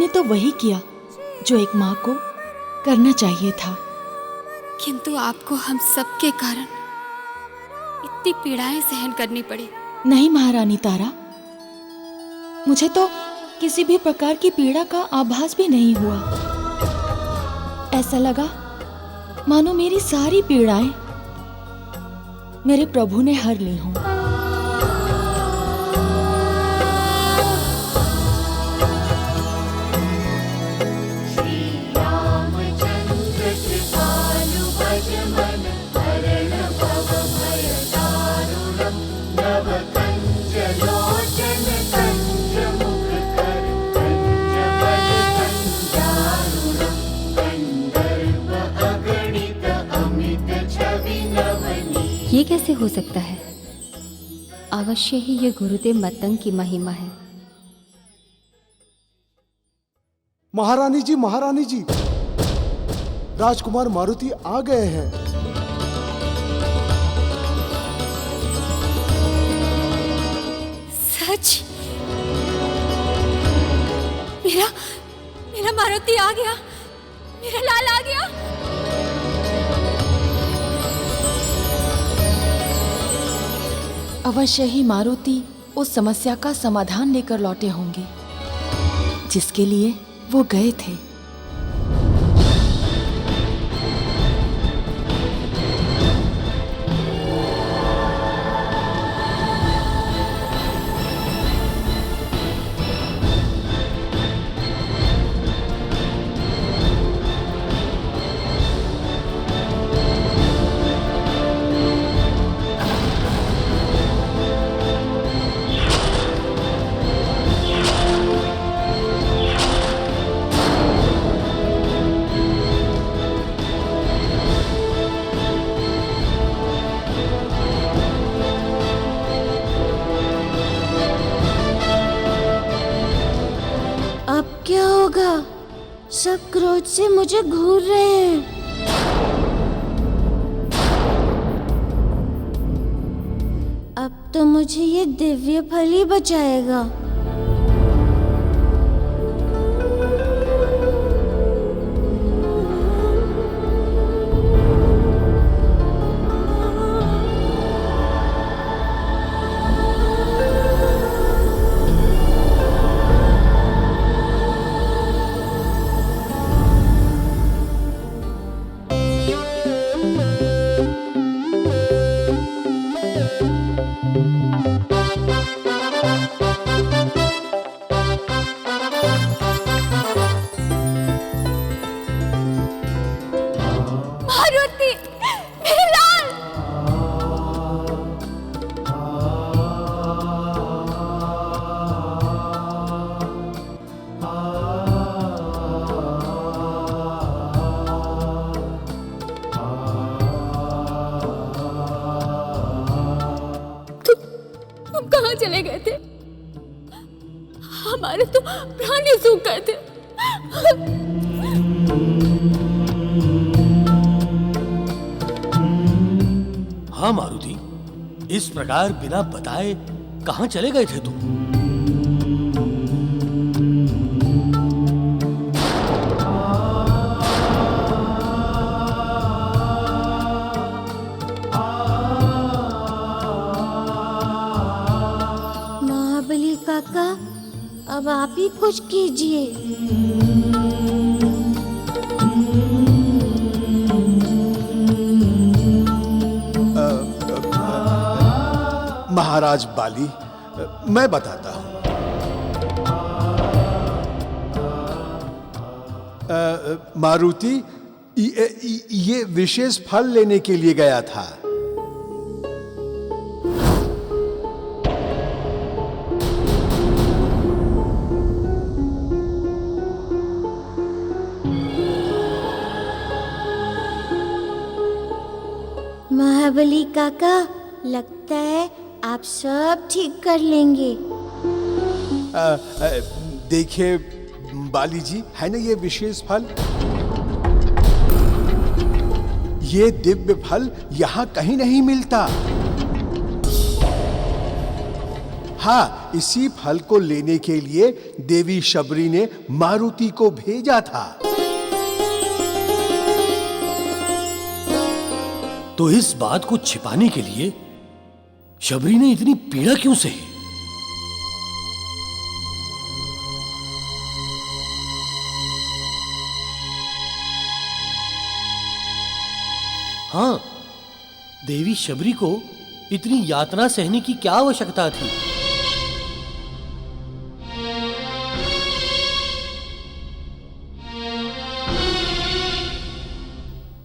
तो वही किया जो एक माँ को करना चाहिए था। किंतु आपको हम सबके कारण इतनी पीड़ाएं सहन करनी पड़ी। नहीं महारानी तारा, मुझे तो किसी भी प्रकार की पीड़ा का आभास भी नहीं हुआ। ऐसा लगा मानो मेरी सारी पीड़ाएं मेरे प्रभु ने हर ली हों। ये कैसे हो सकता है? अवश्य ही ये गुरुदेव मतंग की महिमा है। महारानी जी, राजकुमार मारुति आ गए हैं। सच? मेरा मारुति आ गया, मेरा लाल आ गया। अवश्य ही मारुति उस समस्या का समाधान लेकर लौटे होंगे जिसके लिए वो गए थे। क्या होगा? सब क्रोध से मुझे घूर रहे हैं। अब तो मुझे ये दिव्य फल ही बचाएगा। कहाँ चले गए थे? हमारे तो प्राण ही सूख गए थे। हाँ मारुति, इस प्रकार बिना बताए कहाँ चले गए थे तुम? महाबली काका, अब आप ही कुछ कीजिए। महाराज बाली, मैं बताता हूं। मारुति ये विशेष फल लेने के लिए गया था। महाबली काका, लगता है आप सब ठीक कर लेंगे। देखिए बाली जी, है ना ये विशेष फल? ये दिव्य फल यहाँ कहीं नहीं मिलता। हाँ, इसी फल को लेने के लिए देवी शबरी ने मारुति को भेजा था। तो इस बात को छिपाने के लिए शबरी ने इतनी पीड़ा क्यों सही? हाँ, देवी शबरी को इतनी यातना सहने की क्या आवश्यकता थी?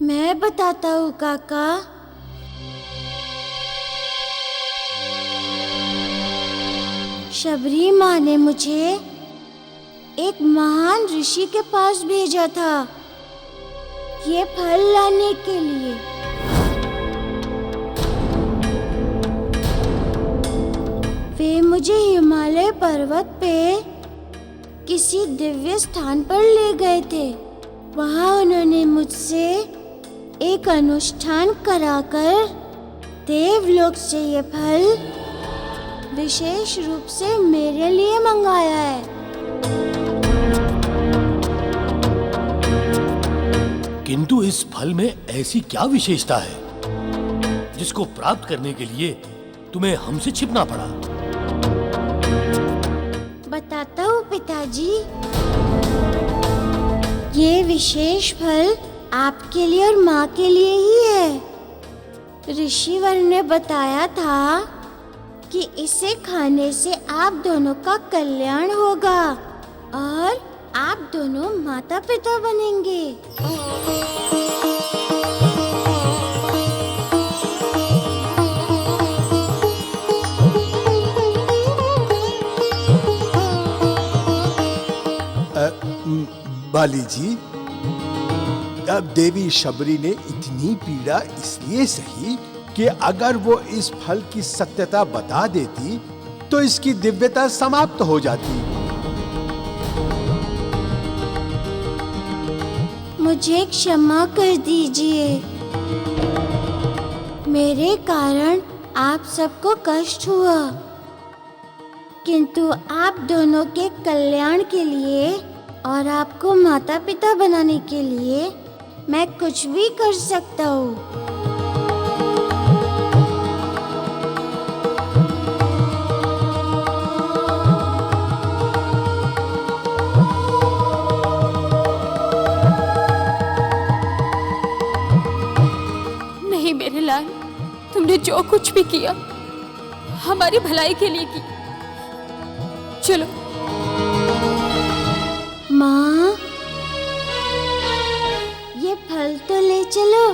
मैं बताता हूँ काका। शबरी माँ ने मुझे एक महान ऋषि के पास भेजा था ये फल लाने के लिए। वे मुझे हिमालय पर्वत पे किसी दिव्य स्थान पर ले गए थे। वहाँ उन्होंने मुझसे एक अनुष्ठान कराकर देवलोक से ये फल विशेष रूप से मेरे लिए मंगाया है। किंतु इस फल में ऐसी क्या विशेषता है जिसको प्राप्त करने के लिए तुम्हें हमसे छिपना पड़ा? बताता हूँ पिताजी। ये विशेष फल आपके लिए और माँ के लिए ही है। ऋषिवर ने बताया था कि इसे खाने से आप दोनों का कल्याण होगा और आप दोनों माता पिता बनेंगे। बाली जी, अब देवी शबरी ने इतनी पीड़ा इसलिए सही कि अगर वो इस फल की सत्यता बता देती तो इसकी दिव्यता समाप्त हो जाती। मुझे क्षमा कर दीजिए। मेरे कारण आप सबको कष्ट हुआ, किंतु आप दोनों के कल्याण के लिए और आपको माता पिता बनाने के लिए मैं कुछ भी कर सकता हूँ। नहीं मेरे लाल, तुमने जो कुछ भी किया हमारी भलाई के लिए की। चलो माँ, ये फल तो ले चलो।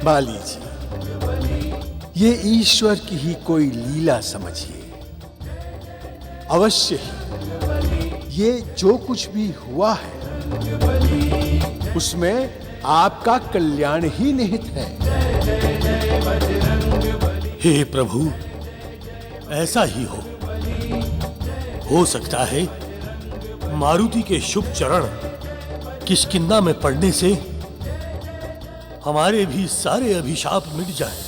बाली जी, ये ईश्वर की ही कोई लीला समझिए। अवश्य ही ये जो कुछ भी हुआ है उसमें आपका कल्याण ही निहित है। हे प्रभु, ऐसा ही हो सकता है मारुति के शुभ चरण किष्किंधा में पड़ने से हमारे भी सारे अभिशाप मिट जाएं।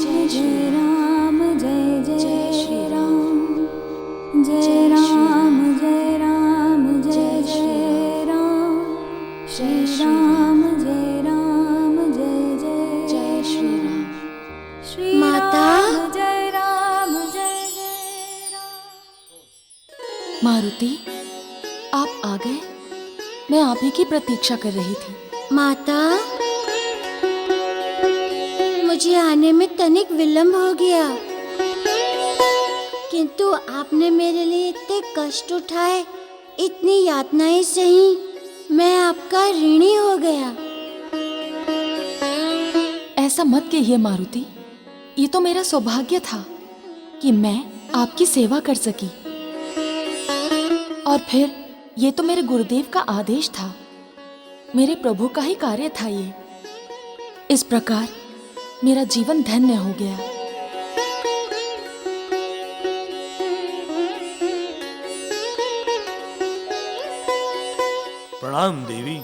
जय श्री राम, जय जय श्री राम, जय राम जय राम, जय जय राम, श्री राम जय राम, जय जय जय श्री राम, श्री माता, जय राम, जय जय राम। मारुति, आप आ गए? मैं आप ही की प्रतीक्षा कर रही थी। माता, मुझे आने में तनिक विलंब हो गया, किंतु आपने मेरे लिए इतने कष्ट उठाए, इतनी यातनाएं सही, मैं आपका ऋणी हो गया। ऐसा मत कहिए मारुति, ये तो मेरा सौभाग्य था कि मैं आपकी सेवा कर सकी। और फिर ये तो मेरे गुरुदेव का आदेश था मेरे प्रभु का ही कार्य था ये। इस प्रकार मेरा जीवन धन्य हो गया। प्रणाम देवी।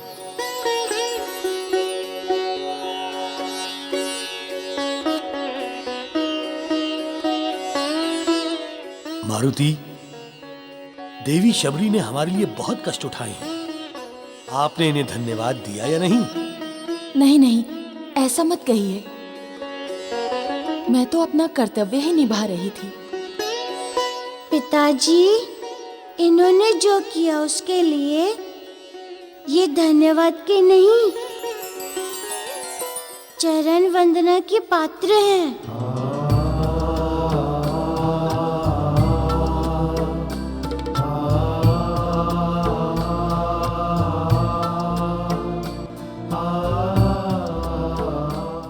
मारुति, देवी शबरी ने हमारे लिए बहुत कष्ट उठाए हैं। आपने इन्हें धन्यवाद दिया या नहीं? नहीं नहीं, ऐसा मत कहिए। मैं तो अपना कर्तव्य ही निभा रही थी। पिताजी, इन्होंने जो किया उसके लिए ये धन्यवाद के नहीं, चरण वंदना के पात्र हैं।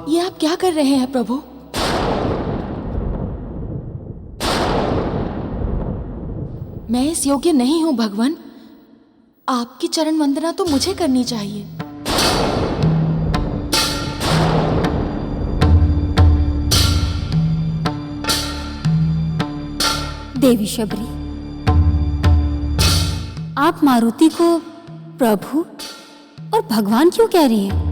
ये आप क्या कर रहे हैं प्रभु? मैं इस योग्य नहीं हूं भगवान। आपकी चरण वंदना तो मुझे करनी चाहिए। देवी शबरी, आप मारुति को प्रभु और भगवान क्यों कह रही हैं?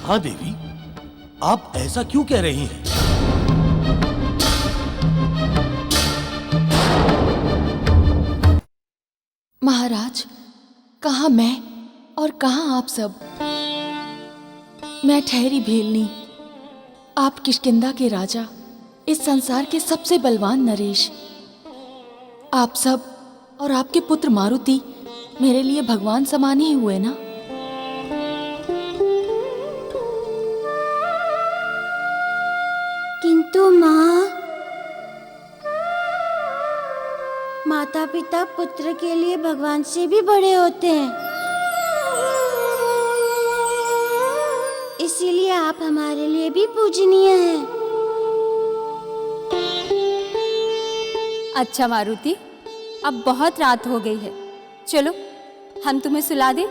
हाँ देवी, आप ऐसा क्यों कह रही हैं? महाराज, कहाँ मैं और कहाँ आप सब? मैं ठहरी भेलनी, आप किष्किंधा के राजा, इस संसार के सबसे बलवान नरेश। आप सब और आपके पुत्र मारुति मेरे लिए भगवान समान ही हुए ना। किंतु माँ, माता पिता पुत्र के लिए भगवान से भी बड़े होते हैं, इसीलिए आप हमारे लिए भी पूजनीय हैं। अच्छा मारुति, अब बहुत रात हो गई है, चलो हम तुम्हें सुला दें।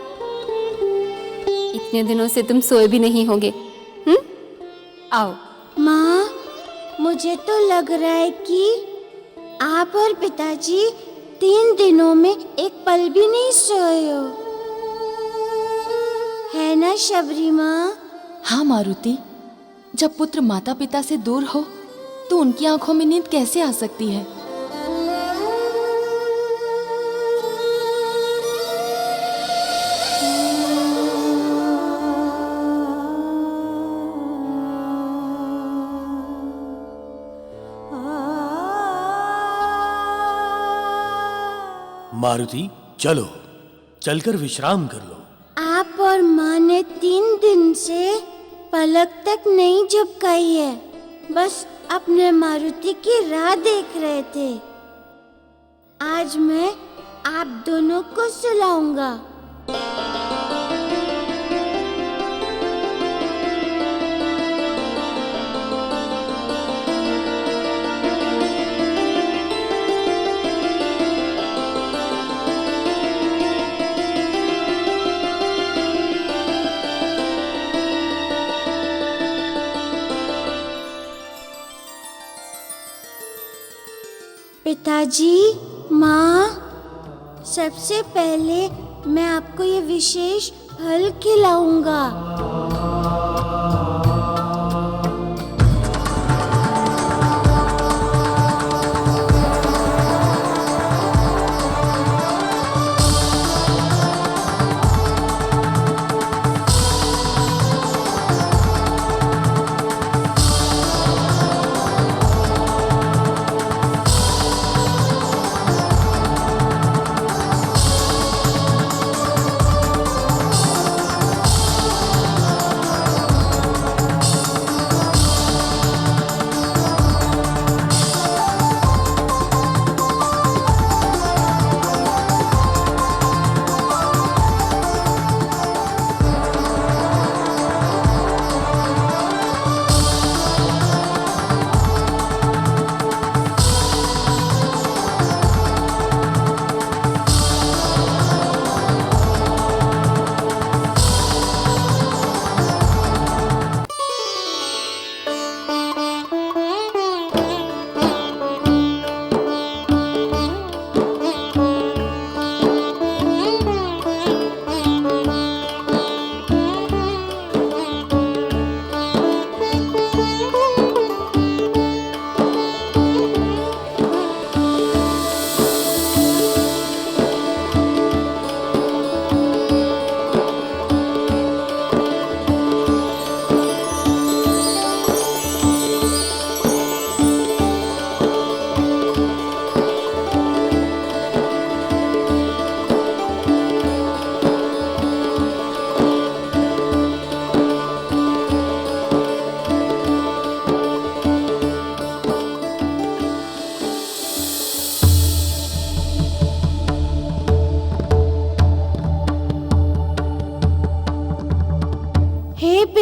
इतने दिनों से तुम सोए भी नहीं होगे। आओ। माँ, मुझे तो लग रहा है कि आप और पिताजी 3 दिनों में एक पल भी नहीं सोए हो, है ना शबरी माँ? हाँ मारुति, जब पुत्र माता पिता से दूर हो तो उनकी आंखों में नींद कैसे आ सकती है? मारुति, चलो, चलकर विश्राम कर लो। आप और माँ ने 3 दिन से पलक तक नहीं झपकाई है, बस अपने मारुति की राह देख रहे थे। आज मैं आप दोनों को सुलाऊंगा। पिताजी, माँ, सबसे पहले मैं आपको ये विशेष फल खिलाऊंगा।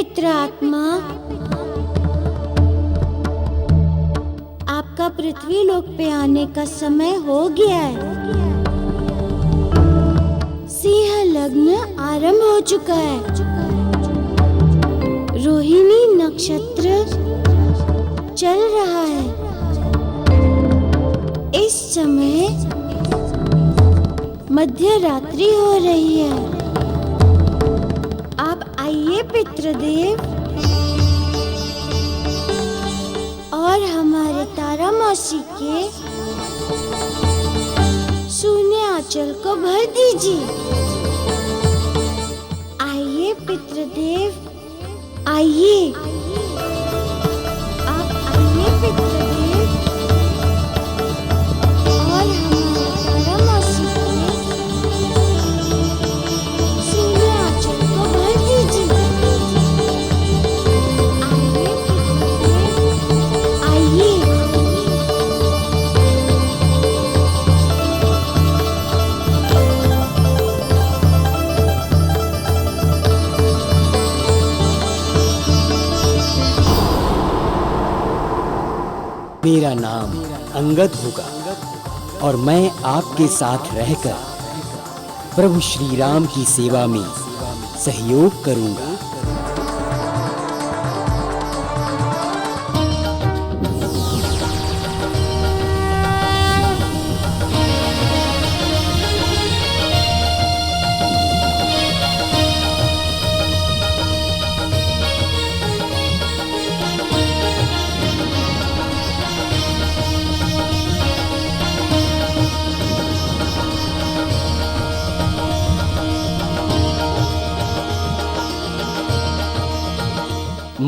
पितृ आत्मा, आपका पृथ्वी लोक पे आने का समय हो गया है। सिंह लग्न आरंभ हो चुका है। रोहिणी नक्षत्र चल रहा है। इस समय मध्य रात्रि हो रही है। आप आइए पितृदेव और हमारे तारा मौसी के शून्य आंचल को भर दीजिए। आइए पितृदेव, आइए, आप आइए पितृदेव और हमारे तारा मौसी के शून्य आंचल को भर दीजिए। आइए पितृदेव, आइए। मेरा नाम अंगद होगा और मैं आपके साथ रहकर प्रभु श्री राम की सेवा में सहयोग करूंगा।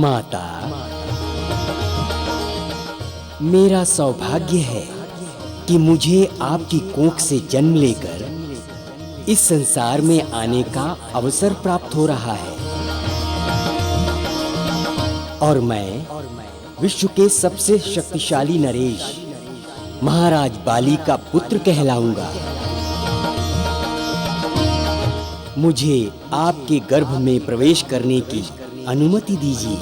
माता, मेरा सौभाग्य है कि मुझे आपकी कोख से जन्म लेकर इस संसार में आने का अवसर प्राप्त हो रहा है और मैं विश्व के सबसे शक्तिशाली नरेश महाराज बाली का पुत्र कहलाऊंगा। मुझे आपके गर्भ में प्रवेश करने की अनुमति दीजिए।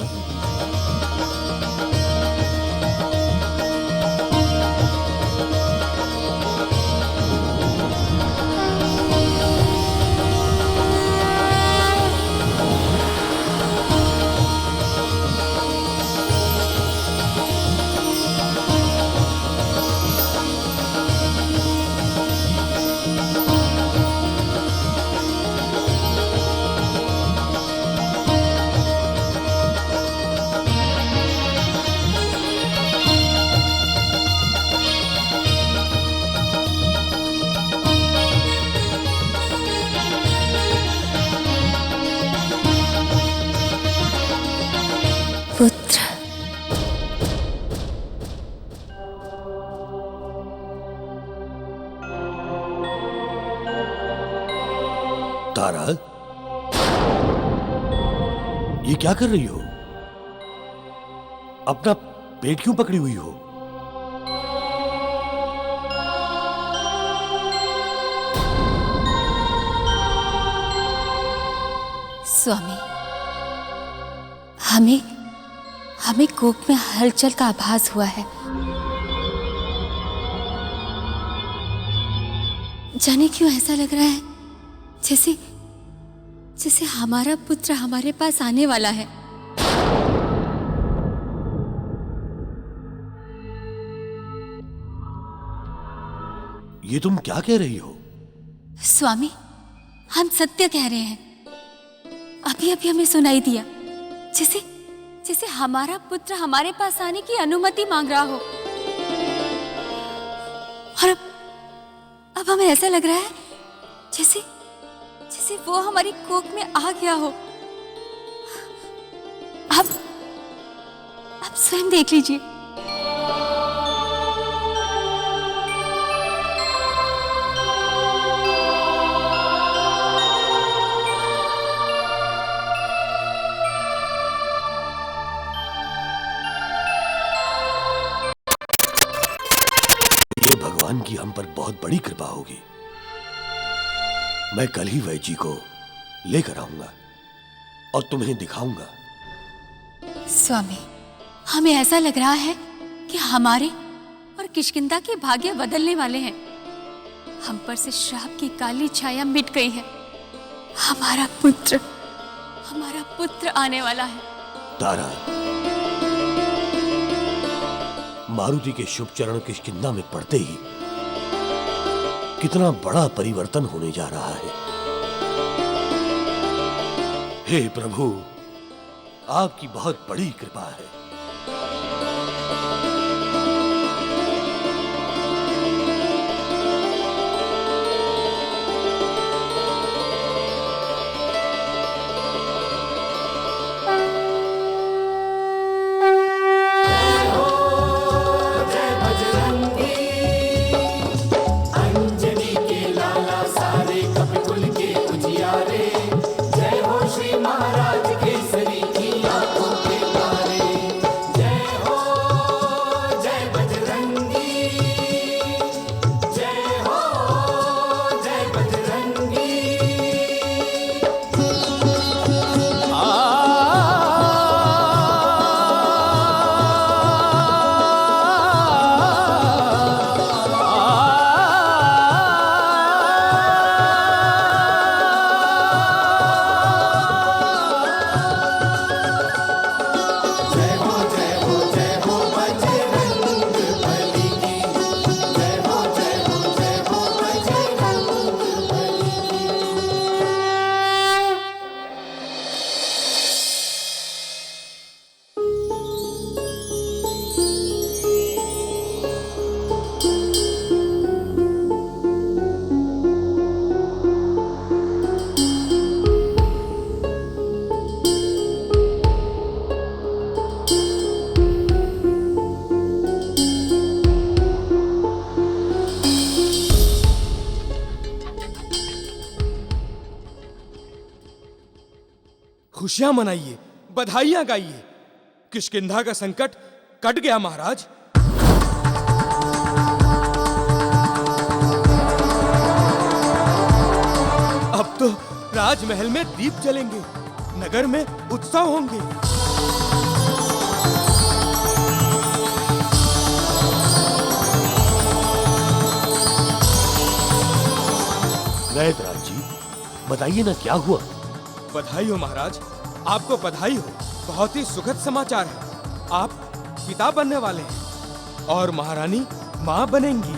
पुत्र, तारा, ये क्या कर रही हो? अपना पेट क्यों पकड़ी हुई हो? स्वामी, हमें कोख में हलचल का आभास हुआ है। जाने क्यों ऐसा लग रहा है जैसे हमारा पुत्र हमारे पास आने वाला है। ये तुम क्या कह रही हो? स्वामी, हम सत्य कह रहे हैं। अभी अभी हमें सुनाई दिया जैसे हमारा पुत्र हमारे पास आने की अनुमति मांग रहा हो। और अब हमें ऐसा लग रहा है जैसे वो हमारी कोख में आ गया हो। आप स्वयं देख लीजिए। ये भगवान की हम पर बहुत बड़ी कृपा होगी। मैं कल ही वैजी को लेकर आऊंगा और तुम्हें दिखाऊंगा स्वामी, हमें ऐसा लग रहा है कि हमारे और किष्किंधा के भाग्य बदलने वाले हैं। हम पर से श्राप की काली छाया मिट गई है। हमारा पुत्र आने वाला है। तारा, मारुति के शुभ चरण किष्किंधा में पड़ते ही कितना बड़ा परिवर्तन होने जा रहा है। हे प्रभु, आपकी बहुत बड़ी कृपा है। खुशियां मनाइए, बधाइयां गाइए। किष्किंधा का संकट कट गया महाराज। अब तो राजमहल में दीप जलेंगे, नगर में उत्सव होंगे। नयतराज जी, बताइए ना क्या हुआ। बधाई हो महाराज, आपको बधाई हो। बहुत ही सुखद समाचार है। आप पिता बनने वाले हैं और महारानी मां बनेंगी।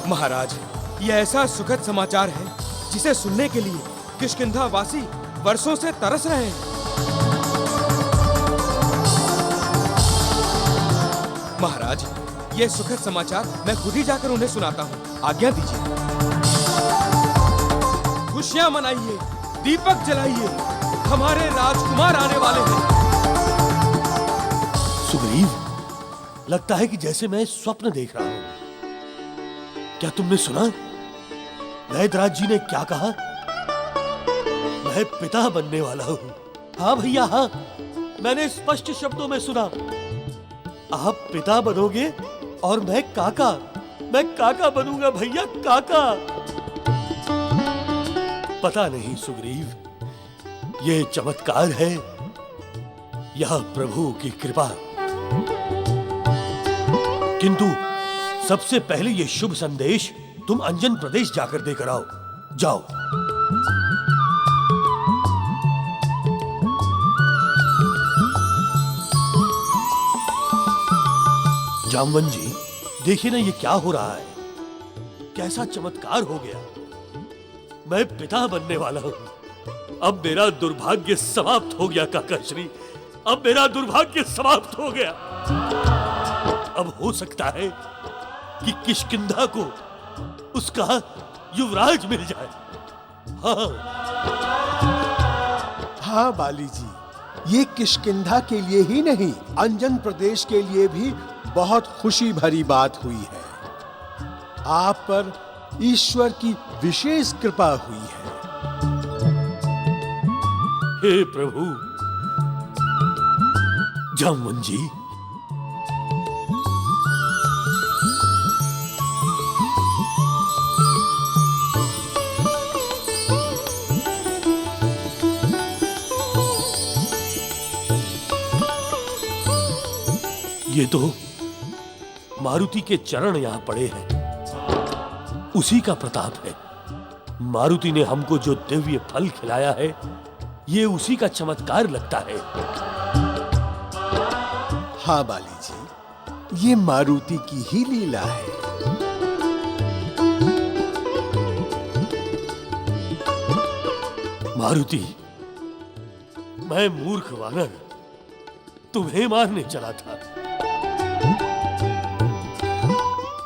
महाराज, यह ऐसा सुखद समाचार है जिसे सुनने के लिए किष्किंधा वासी वर्षों से तरस रहे हैं। महाराज, यह सुखद समाचार मैं खुद ही जाकर उन्हें सुनाता हूँ। आज्ञा दीजिए। खुशियां मनाइए, दीपक जलाइए, हमारे राजकुमार आने वाले हैं। सुग्रीव, लगता है कि जैसे मैं स्वप्न देख रहा हूं। क्या तुमने सुना? नयतराज जी ने क्या कहा? मैं पिता बनने वाला हूं। हाँ भैया, हाँ, मैंने स्पष्ट शब्दों में सुना। आप पिता बनोगे और मैं काका बनूंगा भैया, काका। पता नहीं सुग्रीव, ये चमत्कार है यह प्रभु की कृपा। किंतु सबसे पहले ये शुभ संदेश तुम अंजन प्रदेश जाकर देकर आओ। जाओ। जामवन जी, देखिए ना ये क्या हो रहा है। कैसा चमत्कार हो गया। मैं पिता बनने वाला हूं। अब मेरा दुर्भाग्य समाप्त हो गया काका श्री। अब मेरा दुर्भाग्य समाप्त हो गया। अब हो सकता है कि किष्किंधा को उसका युवराज मिल जाए। हाँ बाली जी, ये किष्किंधा के लिए ही नहीं, अंजन प्रदेश के लिए भी बहुत खुशी भरी बात हुई है। आप पर ईश्वर की विशेष कृपा हुई है। हे प्रभु। जामवन जी, ये तो मारुति के चरण यहां पड़े हैं, उसी का प्रताप है। मारुति ने हमको जो दिव्य फल खिलाया है, ये उसी का चमत्कार लगता है। हाँ बाली जी, ये मारुति की ही लीला है। मारुति, मैं मूर्ख वानर तुम्हें मारने चला था।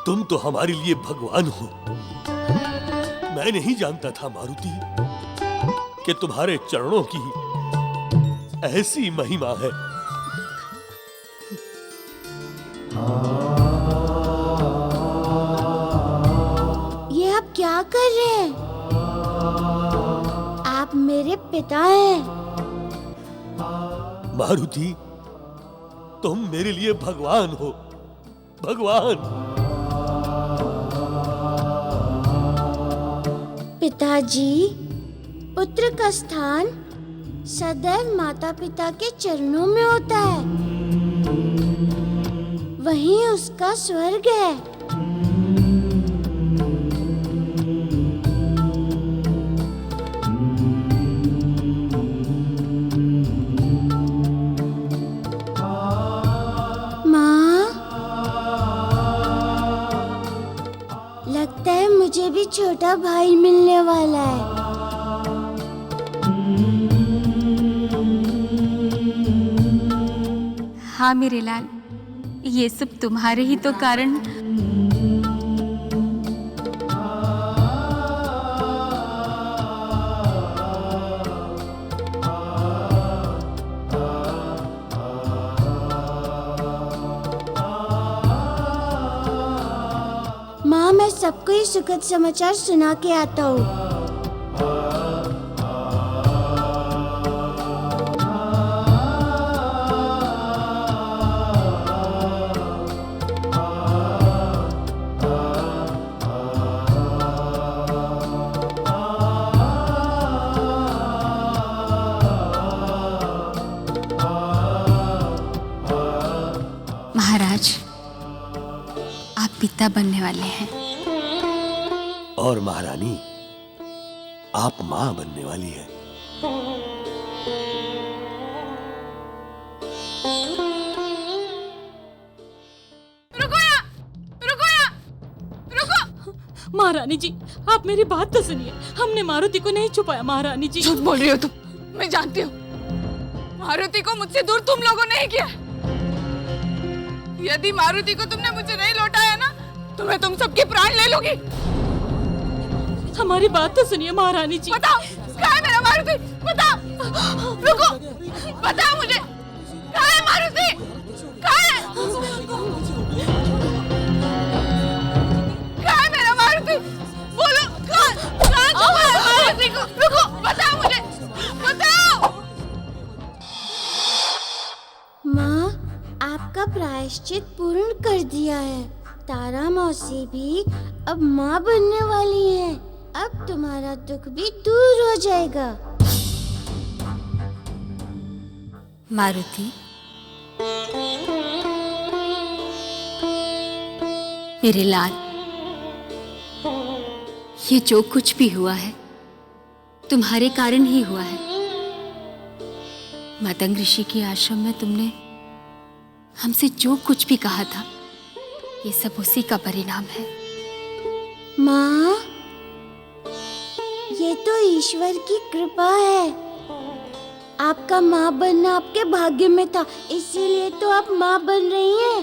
तुम तो हमारे लिए भगवान हो। मैं नहीं जानता था मारुति कि तुम्हारे चरणों की ऐसी महिमा है। ये आप क्या कर रहे हैं? आप मेरे पिता हैं। मारुति, तुम मेरे लिए भगवान हो, भगवान। पिताजी, पुत्र का स्थान सदैव माता पिता के चरणों में होता है, वहीं उसका स्वर्ग है। लगता है मुझे भी छोटा भाई मिलने वाला है। हाँ मेरे लाल, ये सब तुम्हारे ही तो कारण। माँ, मैं सबको ये सुखद समाचार सुना के आता हूँ। महाराज, आप पिता बनने वाले हैं। और महारानी, आप मां बनने वाली हैं। महारानी जी, आप मेरी बात तो सुनिए। हमने मारुति को नहीं छुपाया महारानी जी। झूठ बोल रही हो तुम, मैं जानती हूँ। मारुति को मुझसे दूर तुम लोगों ने ही किया। यदि मारुति को तुमने मुझे नहीं लौटाया ना, तो मैं तुम सबके प्राण ले लूंगी। हमारी बात तो सुनिए महारानी जी। बताओ, कहाँ है मेरा मारुति? बताओ, रुको, बताओ मुझे, कहाँ है मारुति? कहाँ है? कहाँ है मेरा मारुति? बोलो, कहाँ है मारुति को? रुको, बताओ मुझे, बताओ। माँ, आपका प्रायश्चित पूर्ण कर दिया है। तारा मौसी भी अब माँ बनने वाली है। अब तुम्हारा दुख भी दूर हो जाएगा। मारुति, मेरे लाल, ये जो कुछ भी हुआ है तुम्हारे कारण ही हुआ है। मतंग ऋषि के आश्रम में तुमने हमसे जो कुछ भी कहा था, ये सब उसी का परिणाम है। माँ, ये तो ईश्वर की कृपा है। आपका माँ बनना आपके भाग्य में था, इसीलिए तो आप माँ बन रही हैं।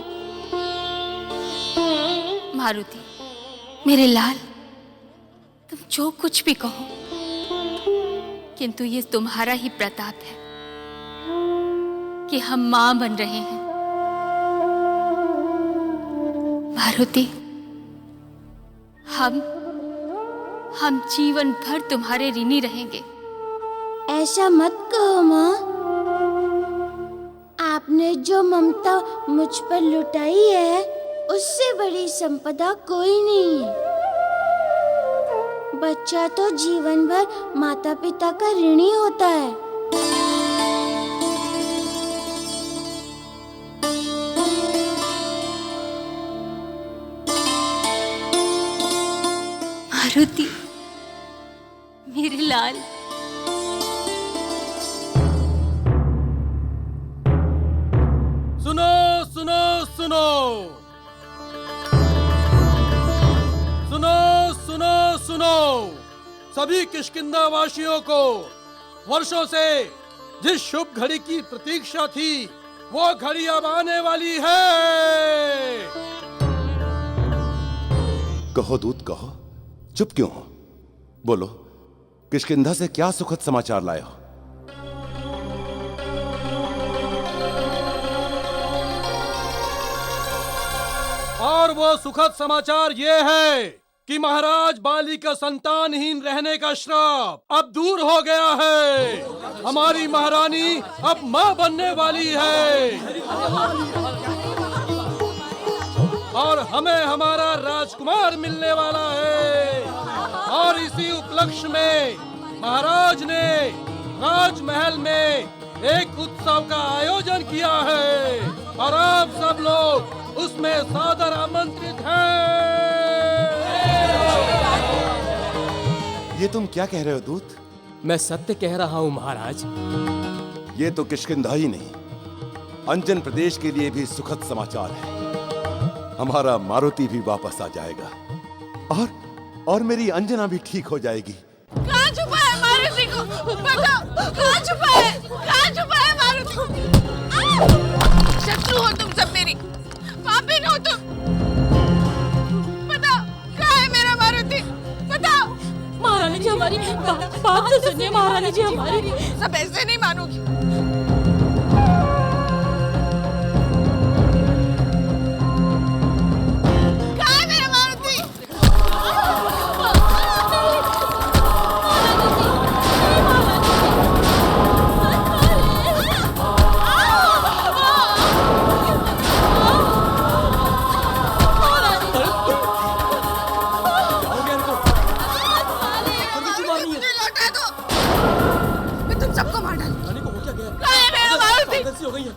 मारुति, मेरे लाल, तुम जो कुछ भी कहो, किंतु ये तुम्हारा ही प्रताप है कि हम माँ बन रहे हैं। मारुति, हम जीवन भर तुम्हारे ऋणी रहेंगे। ऐसा मत कहो माँ। आपने जो ममता मुझ पर लुटाई है, उससे बड़ी संपदा कोई नहीं है। बच्चा तो जीवन भर माता पिता का ऋणी होता है। मारुति, मेरे लाल। सुनो सुनो सुनो सुनो सुनो सुनो, सभी किष्किंधा वासियों को वर्षों से जिस शुभ घड़ी की प्रतीक्षा थी, वो घड़ी अब आने वाली है। कहो दूत कहो, चुप क्यों हो? बोलो, किष्किंधा से क्या सुखद समाचार लाए हो? और वो सुखद समाचार ये है कि महाराज बाली का संतानहीन रहने का श्राप अब दूर हो गया है। हमारी महारानी अब मां बनने वाली है और हमें हमारा राजकुमार मिलने वाला है। और इसी उपलक्ष्य में महाराज ने राजमहल में एक उत्सव का आयोजन किया है और आप सब लोग उसमें सादर आमंत्रित हैं। ये तुम क्या कह रहे हो दूत? मैं सत्य कह रहा हूँ महाराज। ये तो किष्किंधा ही नहीं, अंजन प्रदेश के लिए भी सुखद समाचार है। हमारा मारुति भी वापस आ जाएगा और मेरी अंजना भी ठीक हो जाएगी। कहाँ छुपा है मारुति को? बताओ, कहाँ छुपा है? कहाँ छुपा है मारुति? शत्रु हो तुम सब मेरी, पापिन हो तुम। बताओ, कहाँ है मेरा मारुति? बताओ। महारानी जी हमारी बात तो सुनिए। महारानी जी हमारी, सब ऐसे नहीं मानोगी। कहाँ है मेरा मारुति? मुझे लौटा दो, मैं तुम सबको मार डालूंगी। कहाँ है मेरा मारुति?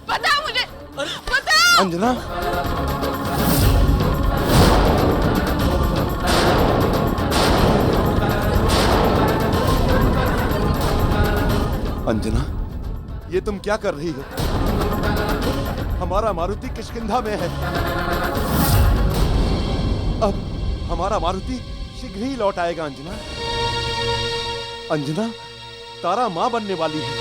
बताओ मुझे, बताओ। अंजना, अंजना, ये तुम क्या कर रही हो? हमारा मारुति किष्किंधा में है। अब हमारा मारुति शीघ्र ही लौट आएगा। अंजना, अंजना, तारा मां बनने वाली है।